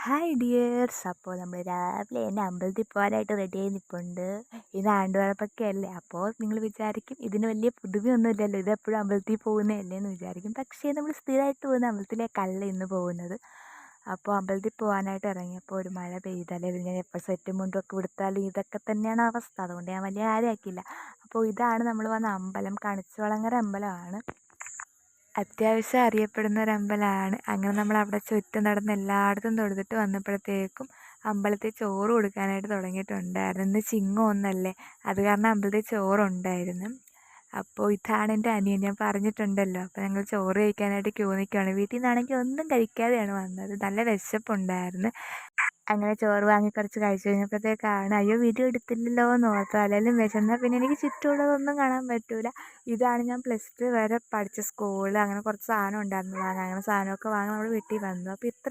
Hi dears. അപ്പോൾ നമ്മൾ രാവിലെ തന്നെ അമ്പലത്തിൽ പോകാനായിട്ട് റെഡിയായി നിൽപ്പുണ്ട്. ഇത് ആണ്ടുവളപ്പൊക്കെ അല്ലേ, അപ്പോൾ നിങ്ങൾ വിചാരിക്കും ഇതിന് വലിയ പുതുമയൊന്നും ഇല്ലല്ലോ, ഇതെപ്പോഴും അമ്പലത്തിൽ പോകുന്നതല്ലേ എന്ന് വിചാരിക്കും. പക്ഷേ നമ്മൾ സ്ഥിരമായിട്ട് പോകുന്ന അമ്പലത്തിലേക്കല്ല ഇന്ന് പോകുന്നത്. അപ്പോൾ അമ്പലത്തിൽ പോകാനായിട്ട് ഇറങ്ങിയപ്പോൾ ഒരു മഴ പെയ്താൽ ഞാൻ എപ്പോൾ സെറ്റും മുണ്ടൊക്കെ കൊടുത്താലും ഇതൊക്കെ തന്നെയാണ് അവസ്ഥ. അതുകൊണ്ട് ഞാൻ വലിയ കാര്യമാക്കിയില്ല. അപ്പോൾ ഇതാണ് നമ്മൾ വന്ന അമ്പലം, കണിച്ചുവളങ്ങര അമ്പലമാണ്. അത്യാവശ്യം അറിയപ്പെടുന്ന ഒരു അമ്പലമാണ്. അങ്ങനെ നമ്മൾ അവിടെ ചുറ്റും നടന്ന് എല്ലായിടത്തും തൊഴുതിട്ട് വന്നപ്പോഴത്തേക്കും അമ്പലത്തിൽ ചോറ് കൊടുക്കാനായിട്ട് തുടങ്ങിയിട്ടുണ്ടായിരുന്നു. ഇന്ന് ചിങ്ങമൊന്നല്ലേ, അത് കാരണം അമ്പലത്തിൽ ചോറുണ്ടായിരുന്നു. അപ്പോൾ ഇതാണ് എൻ്റെ അനിയൻ, ഞാൻ പറഞ്ഞിട്ടുണ്ടല്ലോ. അപ്പോൾ ഞങ്ങൾ ചോറ് കഴിക്കാനായിട്ട് ക്യൂ നിൽക്കുകയാണ്. വീട്ടിൽ നിന്നാണെങ്കിൽ ഒന്നും കഴിക്കാതെയാണ് വന്നത്, നല്ല വിശപ്പുണ്ടായിരുന്നു. അങ്ങനെ ചോറ് വാങ്ങി കുറച്ച് കഴിച്ചു കഴിഞ്ഞപ്പോഴത്തേക്കാണ് അയ്യോ വീഡിയോ എടുത്തില്ലല്ലോ എന്ന് ഓർത്തത്. അല്ലെങ്കിലും വിശന്നാൽ പിന്നെ എനിക്ക് ചുറ്റുമുള്ളതൊന്നും കാണാൻ പറ്റൂല. ഇതാണ് ഞാൻ +2 വരെ പഠിച്ച സ്കൂൾ. അങ്ങനെ കുറച്ച് സാധനം ഉണ്ടായിരുന്നു വാങ്ങാൻ. അങ്ങനെ സാധനമൊക്കെ വാങ്ങി നമ്മൾ വീട്ടിൽ വന്നു. അപ്പോൾ ഇത്ര